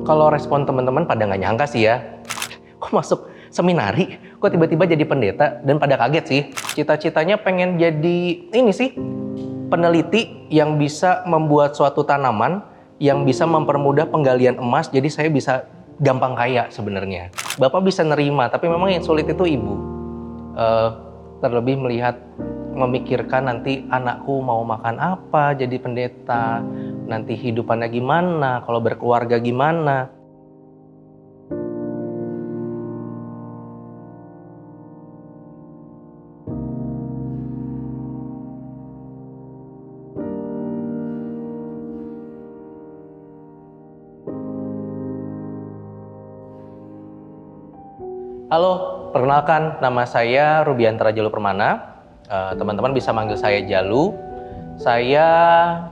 Kalau respon teman-teman pada nggak nyangka sih ya, kok masuk seminari, kok tiba-tiba jadi pendeta, dan pada kaget sih. Cita-citanya pengen jadi ini sih, peneliti yang bisa membuat suatu tanaman yang bisa mempermudah penggalian emas, jadi saya bisa gampang kaya sebenarnya. Bapak bisa nerima, tapi memang yang sulit itu ibu. Terlebih melihat, memikirkan nanti anakku mau makan apa jadi pendeta, nanti hidupannya gimana, kalau berkeluarga gimana. Halo, perkenalkan nama saya Rubiantara Jalu Permana. Teman-teman bisa manggil saya Jalu. Saya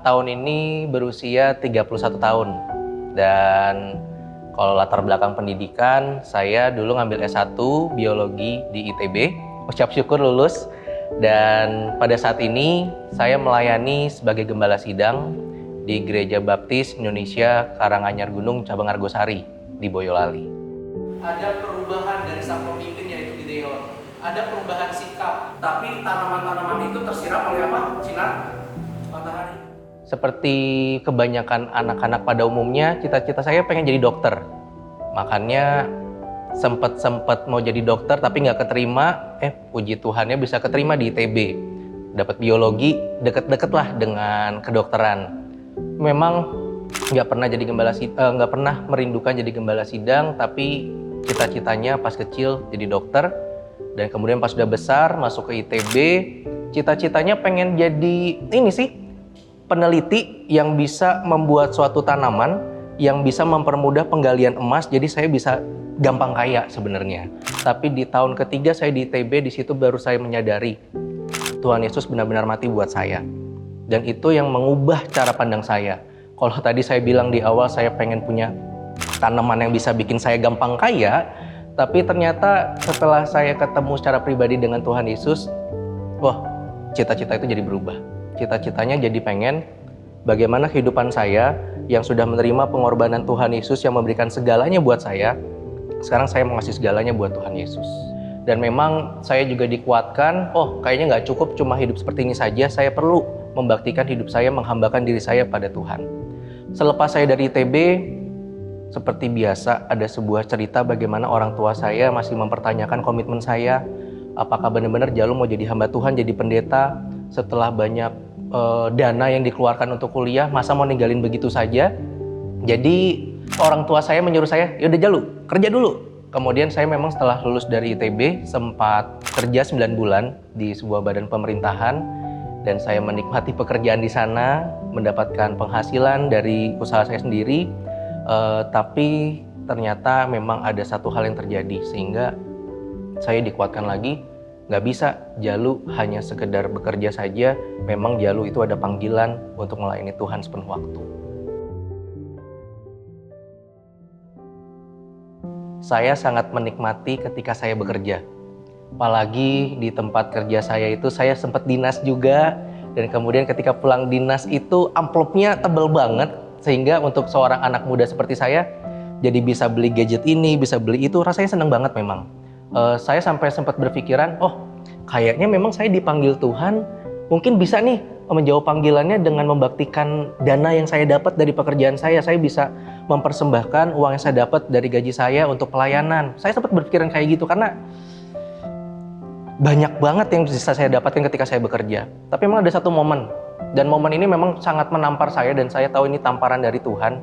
tahun ini berusia 31 tahun. Dan kalau latar belakang pendidikan, saya dulu ngambil S1 Biologi di ITB. Ucap syukur lulus. Dan pada saat ini saya melayani sebagai gembala sidang di Gereja Baptis Indonesia Karanganyar Gunung Cabang Argosari di Boyolali. Ada perubahan dari sang pemimpin yaitu Gideon. Ada perubahan sikap, tapi tanaman-tanaman itu tersiram oleh apa? Sinar matahari. Seperti kebanyakan anak-anak pada umumnya, cita-cita saya pengen jadi dokter. Makanya sempet mau jadi dokter tapi nggak keterima. Puji Tuhannya bisa keterima di ITB. Dapat biologi, deket-deket lah dengan kedokteran. Memang nggak pernah jadi nggak pernah merindukan jadi gembala sidang, tapi cita-citanya pas kecil jadi dokter, dan kemudian pas sudah besar masuk ke ITB, cita-citanya pengen jadi ini sih, peneliti yang bisa membuat suatu tanaman yang bisa mempermudah penggalian emas, jadi saya bisa gampang kaya sebenarnya. Tapi di tahun ketiga saya di ITB, di situ baru saya menyadari Tuhan Yesus benar-benar mati buat saya, dan itu yang mengubah cara pandang saya. Kalau tadi saya bilang di awal saya pengen punya tanaman yang bisa bikin saya gampang kaya, tapi ternyata setelah saya ketemu secara pribadi dengan Tuhan Yesus, wah, cita-cita itu jadi berubah. Cita-citanya jadi pengen bagaimana kehidupan saya yang sudah menerima pengorbanan Tuhan Yesus yang memberikan segalanya buat saya, sekarang saya mau ngasih segalanya buat Tuhan Yesus. Dan memang saya juga dikuatkan, kayaknya nggak cukup cuma hidup seperti ini saja, saya perlu membaktikan hidup saya, menghambakan diri saya pada Tuhan. Selepas saya dari ITB, seperti biasa ada sebuah cerita bagaimana orang tua saya masih mempertanyakan komitmen saya. Apakah benar-benar Jalu mau jadi hamba Tuhan, jadi pendeta setelah banyak dana yang dikeluarkan untuk kuliah, masa mau ninggalin begitu saja? Jadi orang tua saya menyuruh saya, yaudah Jalu, kerja dulu. Kemudian saya memang setelah lulus dari ITB sempat kerja 9 bulan di sebuah badan pemerintahan, dan saya menikmati pekerjaan di sana, mendapatkan penghasilan dari usaha saya sendiri. Tapi ternyata memang ada satu hal yang terjadi sehingga saya dikuatkan lagi, nggak bisa Jalu hanya sekedar bekerja saja, memang Jalu itu ada panggilan untuk melayani Tuhan sepenuh waktu. Saya sangat menikmati ketika saya bekerja, apalagi di tempat kerja saya itu saya sempat dinas juga, dan kemudian ketika pulang dinas itu amplopnya tebal banget, sehingga untuk seorang anak muda seperti saya jadi bisa beli gadget ini, bisa beli itu, rasanya senang banget memang. Saya sampai sempat berpikiran, kayaknya memang saya dipanggil Tuhan, mungkin bisa nih menjawab panggilannya dengan membaktikan dana yang saya dapat dari pekerjaan saya bisa mempersembahkan uang yang saya dapat dari gaji saya untuk pelayanan. Saya sempat berpikiran kayak gitu karena banyak banget yang bisa saya dapatkan ketika saya bekerja. Tapi memang ada satu momen, dan momen ini memang sangat menampar saya, dan saya tahu ini tamparan dari Tuhan.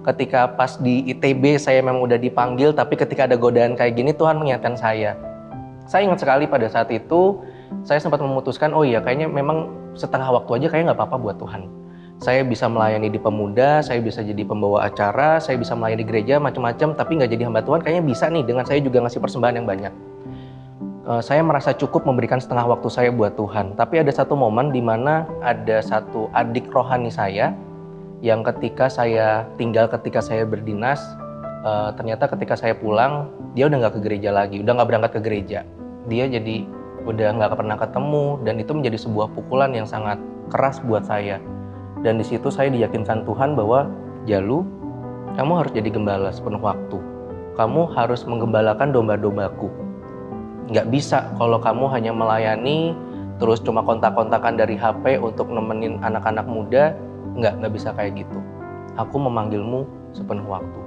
Ketika pas di ITB saya memang udah dipanggil, tapi ketika ada godaan kayak gini Tuhan mengingatkan saya. Saya ingat sekali pada saat itu saya sempat memutuskan, kayaknya memang setengah waktu aja kayak nggak apa-apa buat Tuhan. Saya bisa melayani di pemuda, saya bisa jadi pembawa acara, saya bisa melayani di gereja macam-macam, tapi nggak jadi hamba Tuhan kayaknya bisa nih dengan saya juga ngasih persembahan yang banyak. Saya merasa cukup memberikan setengah waktu saya buat Tuhan. Tapi ada satu momen di mana ada satu adik rohani saya yang ketika saya berdinas, ternyata ketika saya pulang, dia udah nggak ke gereja lagi, udah nggak berangkat ke gereja. Dia jadi udah nggak pernah ketemu, dan itu menjadi sebuah pukulan yang sangat keras buat saya. Dan di situ saya diyakinkan Tuhan bahwa Jalu, Kamu harus jadi gembala sepenuh waktu. Kamu harus menggembalakan domba-dombaku. Nggak bisa kalau kamu hanya melayani, terus cuma kontak-kontakan dari HP untuk nemenin anak-anak muda. Nggak bisa kayak gitu. Aku memanggilmu sepenuh waktu.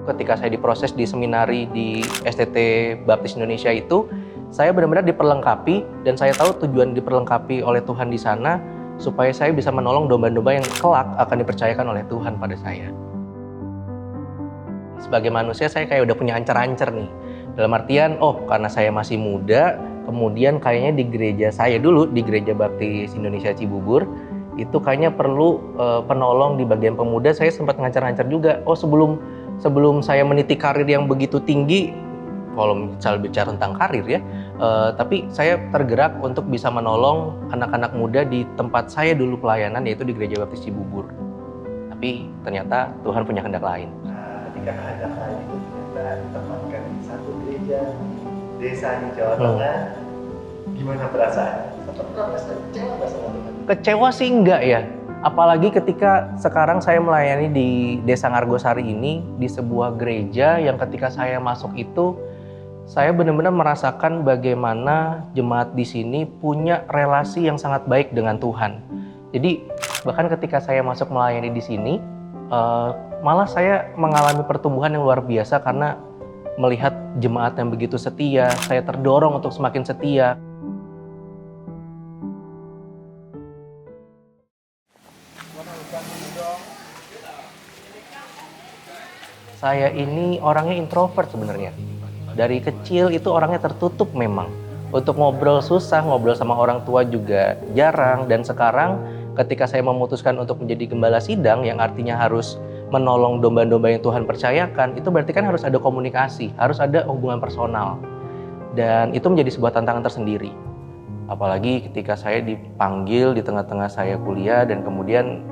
Ketika saya diproses di seminari di STT Baptis Indonesia itu, saya benar-benar diperlengkapi, dan saya tahu tujuan diperlengkapi oleh Tuhan di sana supaya saya bisa menolong domba-domba yang kelak akan dipercayakan oleh Tuhan pada saya. Sebagai manusia saya kayak udah punya ancer-ancer nih. Dalam artian, karena saya masih muda, kemudian kayaknya di gereja saya dulu, di Gereja Baptis Indonesia Cibubur, itu kayaknya perlu penolong di bagian pemuda. Saya sempat ngancer-ngancer juga, sebelum saya meniti karir yang begitu tinggi, kalau misalnya bicara tentang karir ya, tapi saya tergerak untuk bisa menolong anak-anak muda di tempat saya dulu pelayanan, yaitu di Gereja Baptis Cibubur. Tapi ternyata Tuhan punya kehendak lain. Ketika kehendak lain itu ternyata ditempatkan di satu gereja desa di Jawa Tengah, gimana perasaannya? Kecewa nggak sama Tuhan? Kecewa sih enggak ya. Apalagi ketika sekarang saya melayani di Desa Ngargosari ini, di sebuah gereja yang ketika saya masuk itu, saya benar-benar merasakan bagaimana jemaat di sini punya relasi yang sangat baik dengan Tuhan. Jadi bahkan ketika saya masuk melayani di sini, malah saya mengalami pertumbuhan yang luar biasa karena melihat jemaat yang begitu setia. Saya terdorong untuk semakin setia. Saya ini orangnya introvert sebenarnya. Dari kecil itu orangnya tertutup memang. Untuk ngobrol susah, ngobrol sama orang tua juga jarang. Dan sekarang ketika saya memutuskan untuk menjadi gembala sidang, yang artinya harus menolong domba-domba yang Tuhan percayakan, itu berarti kan harus ada komunikasi, harus ada hubungan personal. Dan itu menjadi sebuah tantangan tersendiri. Apalagi ketika saya dipanggil di tengah-tengah saya kuliah, dan kemudian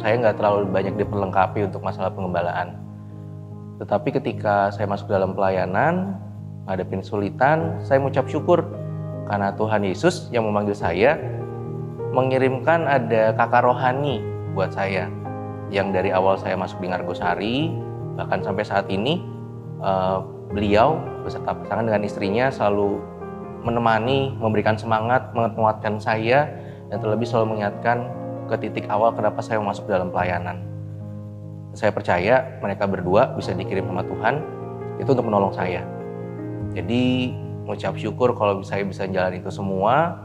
saya nggak terlalu banyak diperlengkapi untuk masalah pengembalaan. Tetapi ketika saya masuk dalam pelayanan, ngadepin kesulitan, saya mengucap syukur karena Tuhan Yesus yang memanggil saya, mengirimkan ada kakak rohani buat saya. Yang dari awal saya masuk di Ngargosari, bahkan sampai saat ini, beliau beserta pasangan dengan istrinya selalu menemani, memberikan semangat, menguatkan saya, dan terlebih selalu mengingatkan ke titik awal kenapa saya masuk dalam pelayanan. Saya percaya mereka berdua bisa dikirim sama Tuhan itu untuk menolong saya. Jadi mengucap syukur kalau saya bisa jalan itu semua,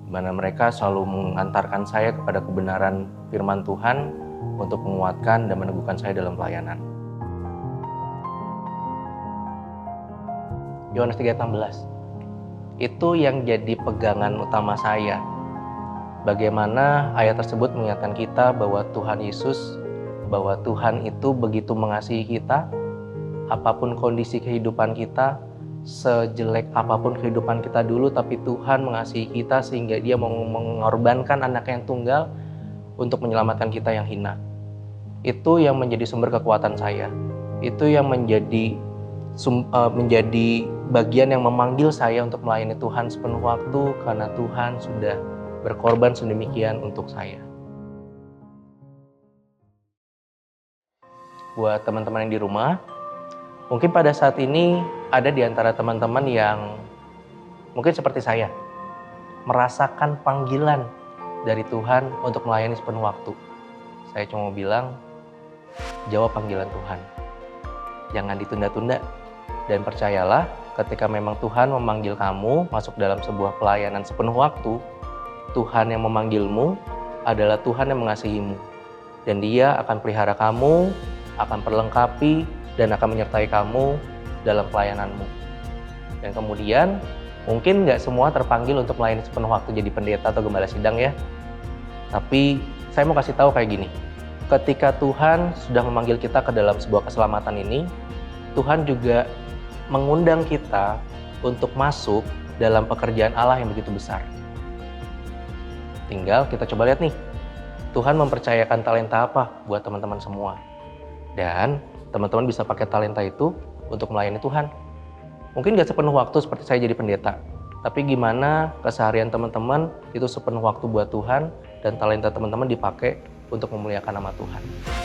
di mana mereka selalu mengantarkan saya kepada kebenaran firman Tuhan untuk menguatkan dan meneguhkan saya dalam pelayanan. Yohanes 3:16 itu yang jadi pegangan utama saya. Bagaimana ayat tersebut mengingatkan kita bahwa Tuhan itu begitu mengasihi kita, apapun kondisi kehidupan kita, sejelek apapun kehidupan kita dulu, tapi Tuhan mengasihi kita sehingga Dia mau mengorbankan anak yang tunggal untuk menyelamatkan kita yang hina. Itu yang menjadi sumber kekuatan saya. Itu yang menjadi bagian yang memanggil saya untuk melayani Tuhan sepenuh waktu, karena Tuhan sudah berkorban sedemikian untuk saya. Buat teman-teman yang di rumah, mungkin pada saat ini ada di antara teman-teman yang mungkin seperti saya, merasakan panggilan dari Tuhan untuk melayani sepenuh waktu. Saya cuma mau bilang, jawab panggilan Tuhan. Jangan ditunda-tunda. Dan percayalah, ketika memang Tuhan memanggil kamu masuk dalam sebuah pelayanan sepenuh waktu, Tuhan yang memanggilmu adalah Tuhan yang mengasihimu. Dan Dia akan pelihara kamu, akan perlengkapi, dan akan menyertai kamu dalam pelayananmu. Dan kemudian, mungkin nggak semua terpanggil untuk melayani sepenuh waktu jadi pendeta atau gembala sidang ya. Tapi saya mau kasih tahu kayak gini. Ketika Tuhan sudah memanggil kita ke dalam sebuah keselamatan ini, Tuhan juga mengundang kita untuk masuk dalam pekerjaan Allah yang begitu besar. Tinggal kita coba lihat nih, Tuhan mempercayakan talenta apa buat teman-teman semua. Dan teman-teman bisa pakai talenta itu untuk melayani Tuhan. Mungkin gak sepenuh waktu seperti saya jadi pendeta. tapi gimana keseharian teman-teman itu sepenuh waktu buat Tuhan dan talenta teman-teman dipakai untuk memuliakan nama Tuhan.